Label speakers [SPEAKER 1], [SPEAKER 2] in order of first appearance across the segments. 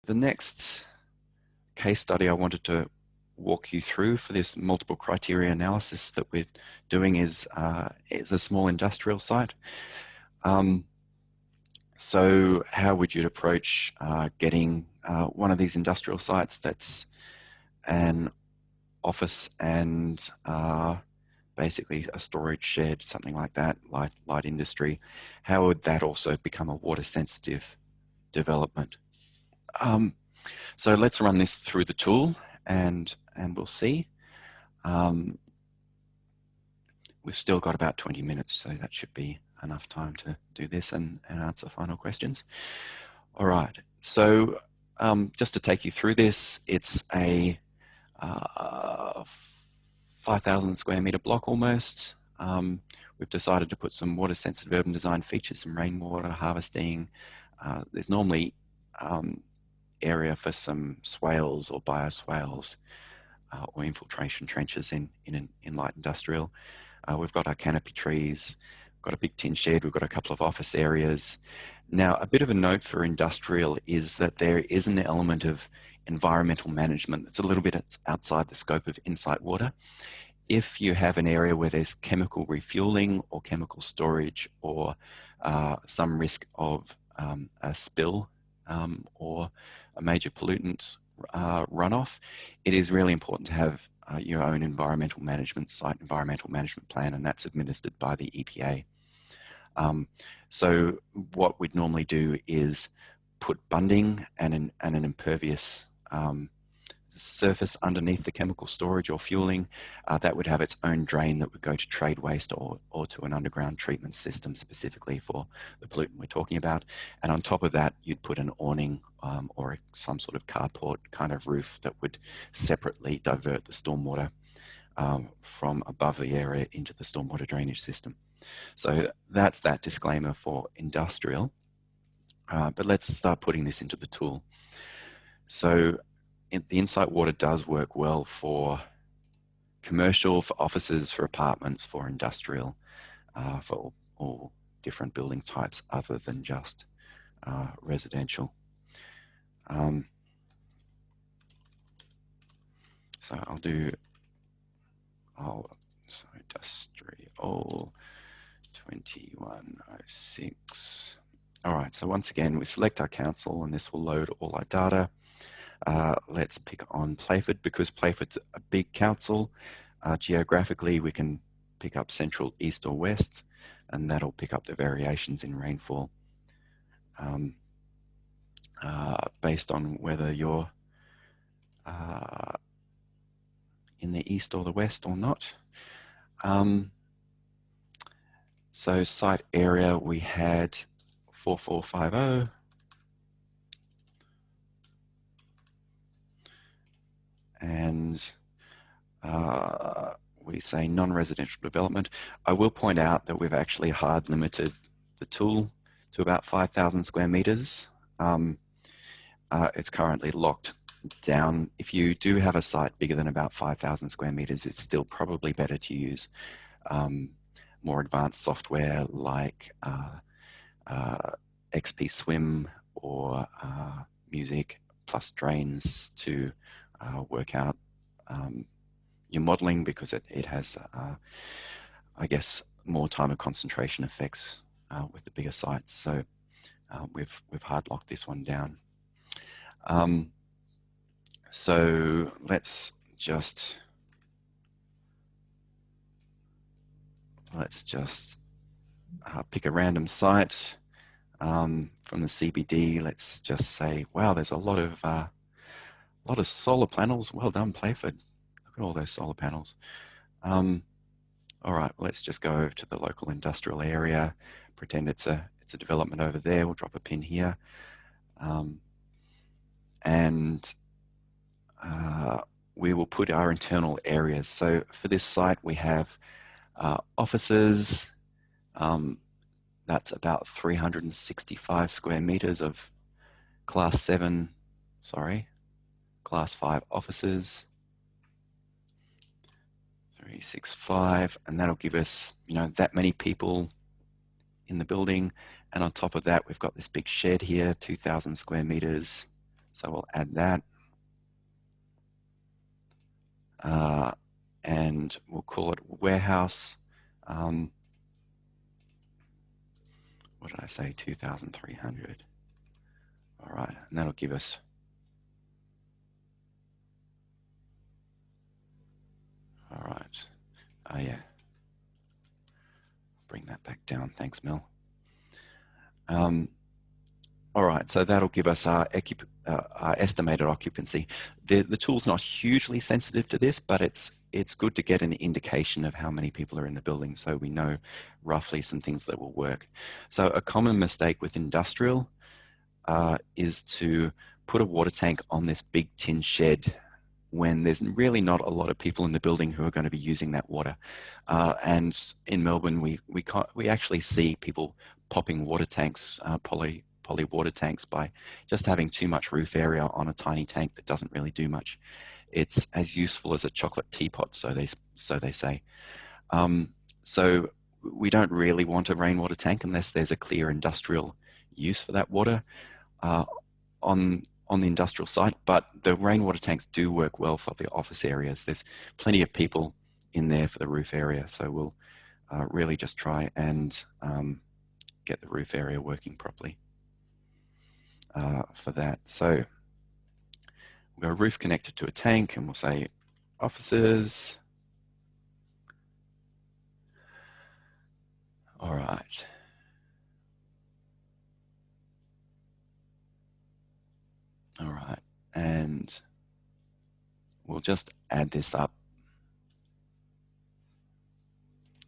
[SPEAKER 1] The next case study I wanted to walk you through for this multiple criteria analysis that we're doing is a small industrial site. So how would you approach getting one of these industrial sites that's an office and basically a storage shed, something like that, light industry? How would that also become a water sensitive development? So let's run this through the tool and we'll see. We've still got about 20 minutes, so that should be enough time to do this and answer final questions. All right, so just to take you through this, it's a 5,000 square meter block almost. We've decided to put some water sensitive urban design features, some rainwater harvesting. There's normally area for some swales or bioswales or infiltration trenches in light industrial. We've got our canopy trees, got a big tin shed, we've got a couple of office areas. Now, a bit of a note for industrial is that there is an element of environmental management that's a little bit outside the scope of InSite Water. If you have an area where there's chemical refueling or chemical storage or some risk of a spill or a major pollutant runoff, it is really important to have your own environmental management, site environmental management plan, and that's administered by the EPA. So what we'd normally do is put bunding and an impervious surface underneath the chemical storage or fueling. That would have its own drain that would go to trade waste or to an underground treatment system specifically for the pollutant we're talking about. And on top of that, you'd put an awning or some sort of carport kind of roof that would separately divert the stormwater from above the area into the stormwater drainage system. So that's that disclaimer for industrial. But let's start putting this into the tool. So the InSite Water does work well for commercial, for offices, for apartments, for industrial, for all different building types other than just residential. So I'll do, industrial 2106. All right, so once again, we select our council and this will load all our data. Let's pick on Playford because Playford's a big council. Geographically, we can pick up central, east or west, and that'll pick up the variations in rainfall based on whether you're in the east or the west or not. So site area, we had 4450. And we say non-residential development. I will point out that we've actually hard limited the tool to about 5,000 square meters. It's currently locked down. If you do have a site bigger than about 5,000 square meters, it's still probably better to use more advanced software like XP Swim or Music plus Drains to work out your modeling because it has, I guess, more time of concentration effects with the bigger sites. So we've hard locked this one down. So let's just pick a random site from the CBD. Let's just say, wow, there's a lot of solar panels. Well done, Playford. Look at all those solar panels. All right, let's just go to the local industrial area. Pretend it's a development over there. We'll drop a pin here, and we will put our internal areas. So for this site, we have offices. That's about 365 square meters of class 5 offices. 365, and that'll give us, that many people in the building. And on top of that, we've got this big shed here, 2,000 square meters So we'll add that. And we'll call it warehouse. What did I say? 2,300. All right, and that'll give us. All right. Oh yeah. Bring that back down. Thanks, Mel. All right, so that'll give us our estimated occupancy. The tool's not hugely sensitive to this, but it's good to get an indication of how many people are in the building so we know roughly some things that will work. So a common mistake with industrial is to put a water tank on this big tin shed when there's really not a lot of people in the building who are going to be using that water. And in Melbourne, we actually see people popping water tanks, poly water tanks, by just having too much roof area on a tiny tank that doesn't really do much. It's as useful as a chocolate teapot, so they say. So we don't really want a rainwater tank unless there's a clear industrial use for that water on the industrial site, but the rainwater tanks do work well for the office areas. There's plenty of people in there for the roof area, so we'll really just try and get the roof area working properly for that. So we'll go roof connected to a tank, and we'll say offices. All right. All right, and we'll just add this up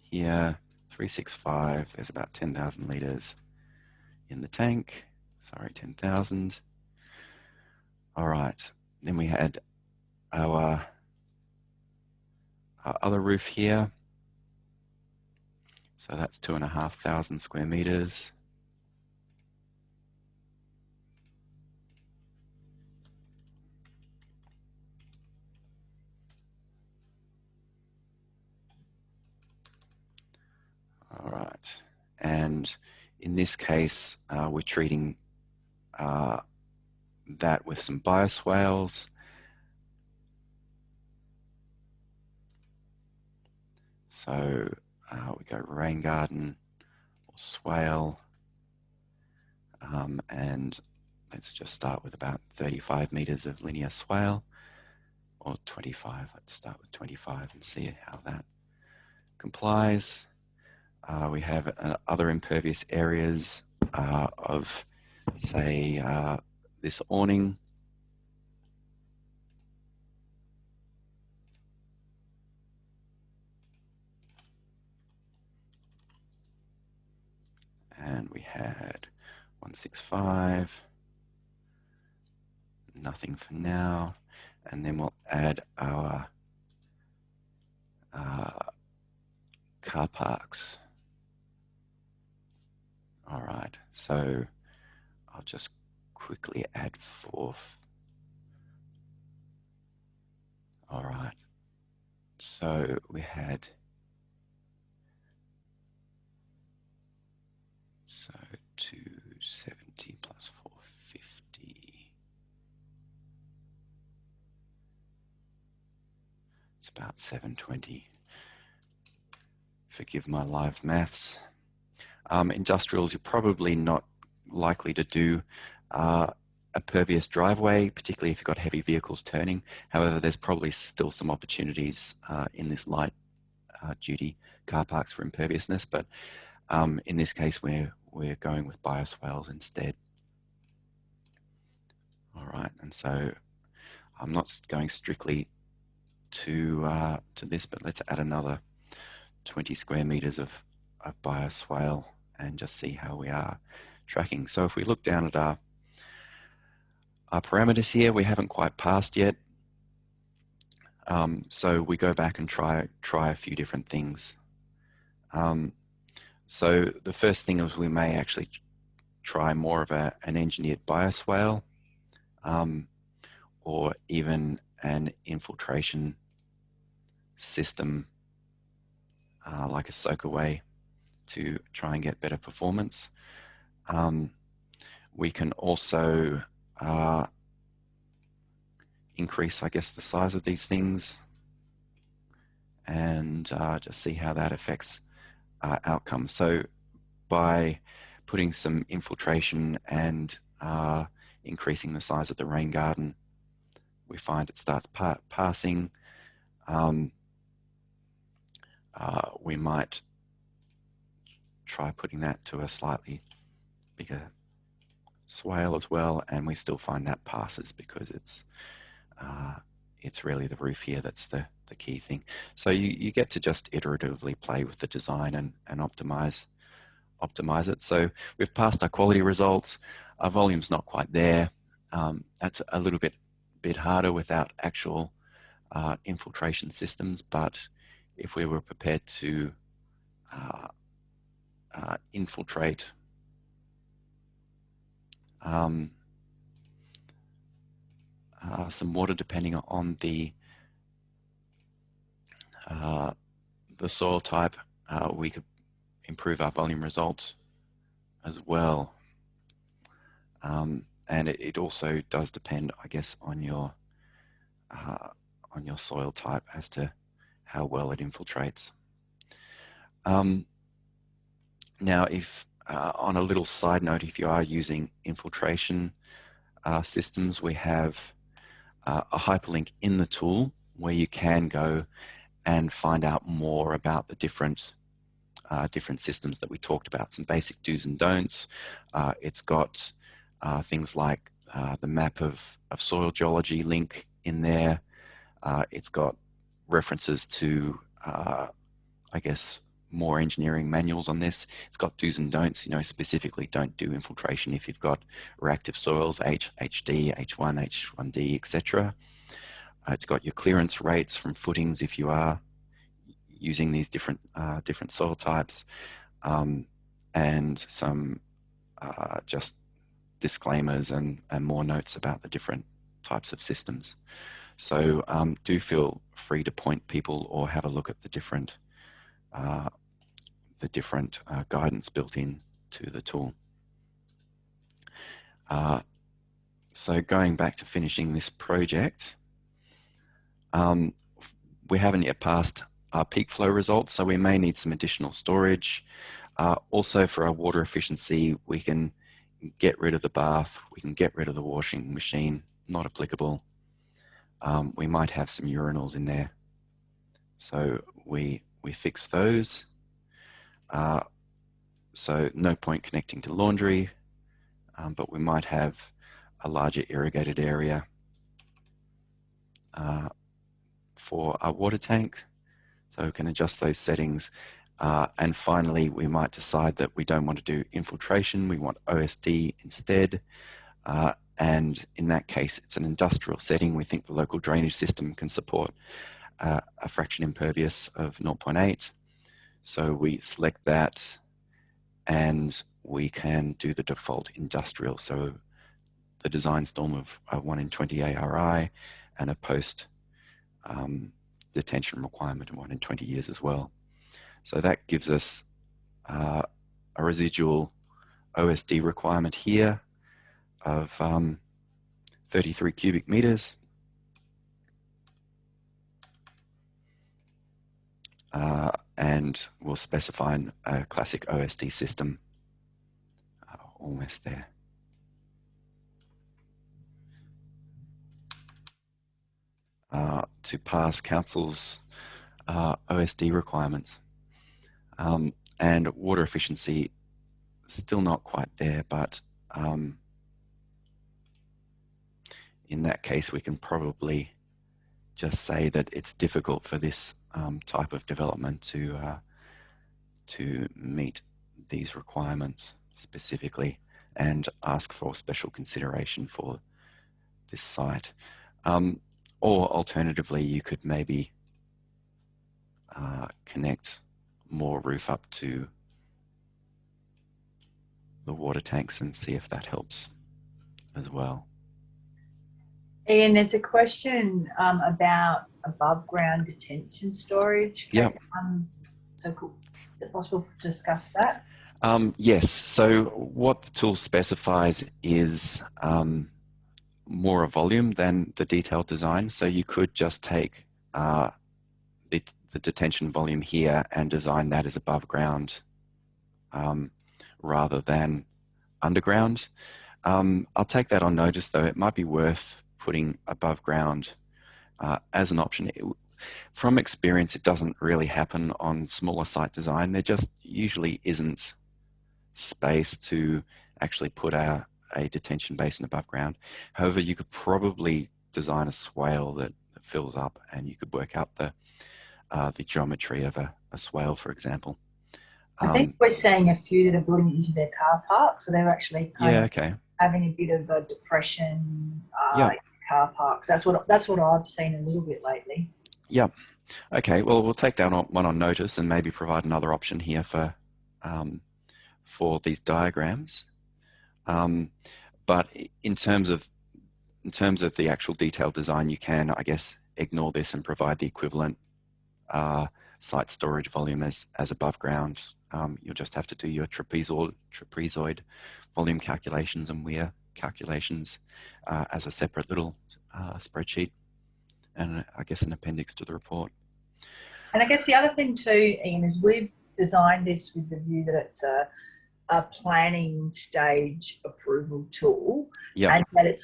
[SPEAKER 1] here. 365, there's about 10,000 litres in the tank. Sorry, 10,000. All right, then we had our other roof here. So that's 2,500 square meters. All right, and in this case, we're treating that with some bioswales. So we go rain garden or swale, and let's just start with about 35 meters of linear swale, or 25. Let's start with 25 and see how that complies. We have other impervious areas of, say, this awning. And we had 165, nothing for now. And then we'll add our car parks. All right, so I'll just quickly add forth. All right, so we had, so 270 plus 450. It's about 720. Forgive my live maths. Industrials, you're probably not likely to do a pervious driveway, particularly if you've got heavy vehicles turning. However, there's probably still some opportunities in this light duty car parks for imperviousness, but in this case, we're going with bioswales instead. All right, and so I'm not going strictly to this, but let's add another 20 square meters of bioswale and just see how we are tracking. So if we look down at our parameters here, we haven't quite passed yet. So we go back and try a few different things. So the first thing is we may actually try more of an engineered bioswale, or even an infiltration system like a soakaway to try and get better performance. We can also increase, I guess, the size of these things and just see how that affects outcomes. So by putting some infiltration and increasing the size of the rain garden, we find it starts passing. We might try putting that to a slightly bigger swale as well, and we still find that passes because it's really the roof here that's the key thing. So you get to just iteratively play with the design and optimize it. So we've passed our quality results. Our volume's not quite there. That's a little bit harder without actual infiltration systems, but if we were prepared to infiltrate some water depending on the soil type, we could improve our volume results as well. And it also does depend, I guess, on your soil type as to how well it infiltrates. Now, if on a little side note, if you are using infiltration systems, we have a hyperlink in the tool where you can go and find out more about the different systems that we talked about, some basic do's and don'ts. It's got things like the map of soil geology link in there. It's got references to, I guess, more engineering manuals on this. It's got do's and don'ts, specifically don't do infiltration if you've got reactive soils, HD, H1, H1D, etc. It's got your clearance rates from footings if you are using these different soil types, and some just disclaimers and more notes about the different types of systems. So do feel free to point people or have a look at the different guidance built in to the tool. So going back to finishing this project, we haven't yet passed our peak flow results, so we may need some additional storage. Also for our water efficiency, we can get rid of the bath, we can get rid of the washing machine, not applicable. We might have some urinals in there, so we fix those. So no point connecting to laundry, but we might have a larger irrigated area for our water tank, so we can adjust those settings. And finally, we might decide that we don't want to do infiltration, we want OSD instead. And in that case, it's an industrial setting. We think the local drainage system can support a fraction impervious of 0.8. So we select that and we can do the default industrial. So the design storm of 1 in 20 ARI and a post detention requirement of 1 in 20 years as well. So that gives us a residual OSD requirement here of 33 cubic meters. And we'll specify a classic OSD system almost there. To pass council's OSD requirements. And water efficiency, still not quite there, but in that case, we can probably just say that it's difficult for this type of development to meet these requirements specifically, and ask for special consideration for this site. Or alternatively, you could maybe connect more roof up to the water tanks and see if that helps as well.
[SPEAKER 2] Ian, there's a question about above ground detention storage.
[SPEAKER 1] Yeah.
[SPEAKER 2] So cool. Is it possible to discuss that?
[SPEAKER 1] Yes. So what the tool specifies is more a volume than the detailed design. So you could just take the detention volume here and design that as above ground rather than underground. I'll take that on notice, though. It might be worth putting above ground as an option. From experience, it doesn't really happen on smaller site design. There just usually isn't space to actually put a detention basin above ground. However, you could probably design a swale that fills up, and you could work out the geometry of a swale, for example.
[SPEAKER 2] I think we're seeing a few that are building it into their car park, so they're actually kind of
[SPEAKER 1] okay.
[SPEAKER 2] having a bit of a depression
[SPEAKER 1] Yeah.
[SPEAKER 2] in car parks. That's what I've seen a little bit lately.
[SPEAKER 1] Yeah. Okay. Well, we'll take that one on notice and maybe provide another option here for these diagrams. But in terms of the actual detailed design, you can, I guess, ignore this and provide the equivalent site storage volume as above ground. You'll just have to do your trapezoid volume calculations and weir calculations as a separate little spreadsheet, and I guess an appendix to the report.
[SPEAKER 2] And I guess the other thing too, Ian, is we've designed this with the view that it's a planning stage approval tool, and that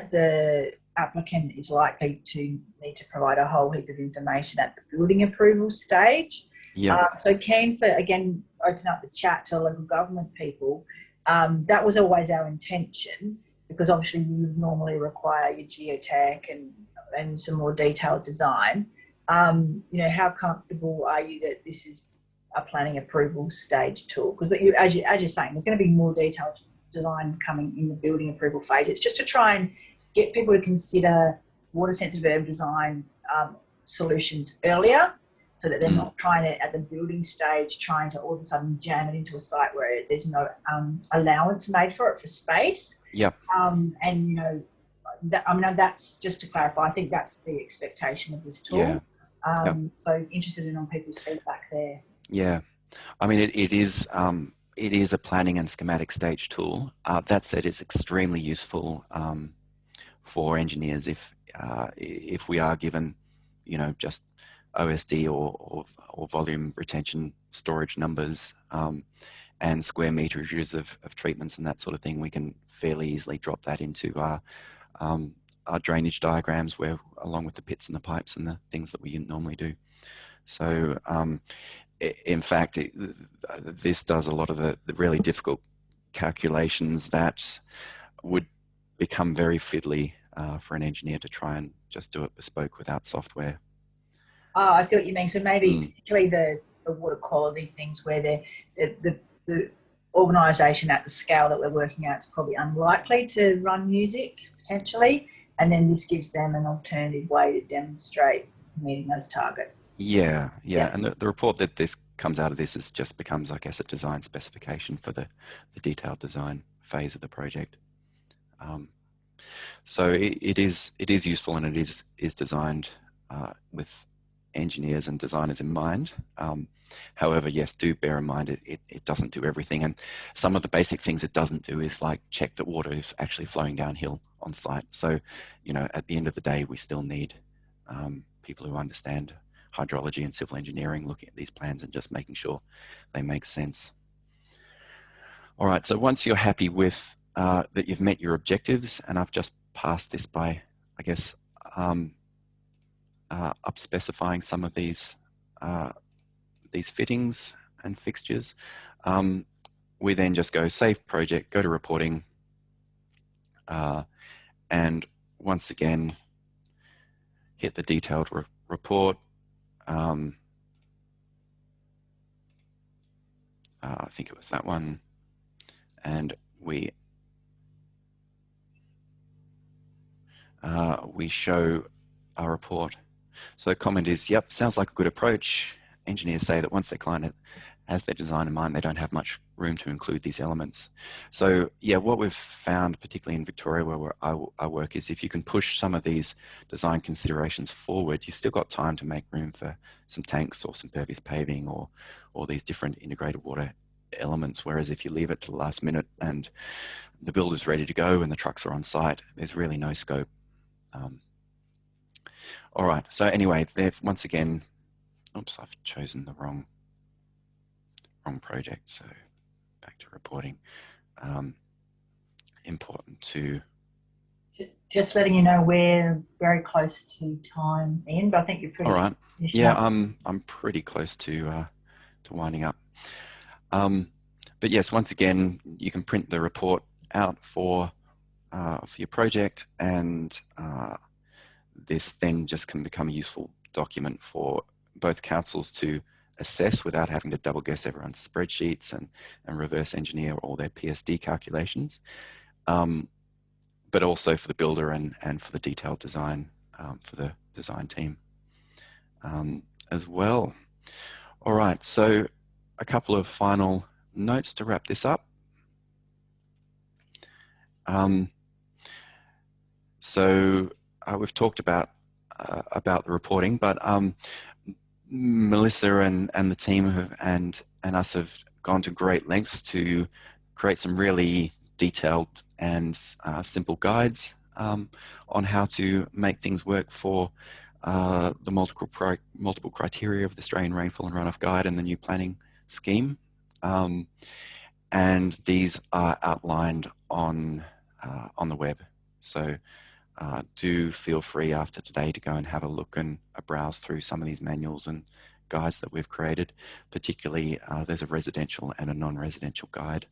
[SPEAKER 2] the applicant is likely to need to provide a whole heap of information at the building approval stage. So keen for, again, open up the chat to local government people. That was always our intention, because obviously you would normally require your geotech and some more detailed design. How comfortable are you that this is a planning approval stage tool? Because as you're saying, there's going to be more detailed design coming in the building approval phase. It's just to try and get people to consider water sensitive urban design solutions earlier, so that they're not trying to, at the building stage, trying to all of a sudden jam it into a site where there's no allowance made for it for space. That's just to clarify. I think that's the expectation of this tool. So interested in on people's feedback there.
[SPEAKER 1] Yeah, I mean, it is a planning and schematic stage tool. That said, it's extremely useful for engineers if we are given, just OSD or volume retention storage numbers and square meterages of treatments and that sort of thing. We can fairly easily drop that into our drainage diagrams, where along with the pits and the pipes and the things that we normally do. So in fact, this does a lot of the really difficult calculations that would become very fiddly for an engineer to try and just do it bespoke without software.
[SPEAKER 2] Oh, I see what you mean. So maybe particularly the water quality things, where the organisation at the scale that we're working at is probably unlikely to run music potentially, and then this gives them an alternative way to demonstrate meeting those targets.
[SPEAKER 1] Yeah. And the report that this comes out of this just becomes, I guess, a design specification for the detailed design phase of the project. So it is useful, and it is designed with engineers and designers in mind. However, yes, do bear in mind it doesn't do everything, and some of the basic things it doesn't do is like check that water is actually flowing downhill on site. So, at the end of the day, we still need people who understand hydrology and civil engineering looking at these plans and just making sure they make sense. All right, so once you're happy with that you've met your objectives, and I've just passed this by, I guess, up specifying some of these fittings and fixtures, we then just go save project, go to reporting, and once again hit the detailed report. I think it was that one, and we show our report. So the comment is, yep, sounds like a good approach. Engineers say that once their client has their design in mind, they don't have much room to include these elements. So yeah, what we've found, particularly in Victoria where I work, is if you can push some of these design considerations forward, you've still got time to make room for some tanks or some pervious paving or these different integrated water elements, whereas if you leave it to the last minute and the build is ready to go and the trucks are on site, there's really no scope. All right, so anyway, once again, oops, I've chosen the wrong project, so back to reporting. Important to...
[SPEAKER 2] Just letting you know we're very close to time, Ian, but I think you're pretty...
[SPEAKER 1] All right. Yeah, I'm pretty close to winding up. But yes, once again, you can print the report out for your project, and this then just can become a useful document for both councils to assess without having to double guess everyone's spreadsheets and reverse engineer all their PSD calculations, but also for the builder and for the detailed design for the design team as well. All right, so a couple of final notes to wrap this up. So we've talked about the reporting, but Melissa and the team and us have gone to great lengths to create some really detailed and simple guides on how to make things work for the multiple criteria of the Australian Rainfall and Runoff Guide and the new planning scheme. And these are outlined on the web. So do feel free after today to go and have a look and browse through some of these manuals and guides that we've created. Particularly, there's a residential and a non-residential guide.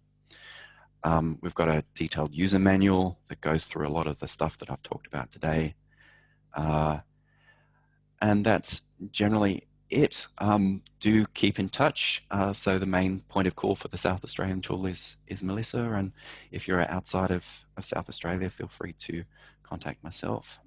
[SPEAKER 1] We've got a detailed user manual that goes through a lot of the stuff that I've talked about today. And that's generally it. Do keep in touch. So the main point of call for the South Australian tool is Melissa, and if you're outside of South Australia, feel free to contact myself.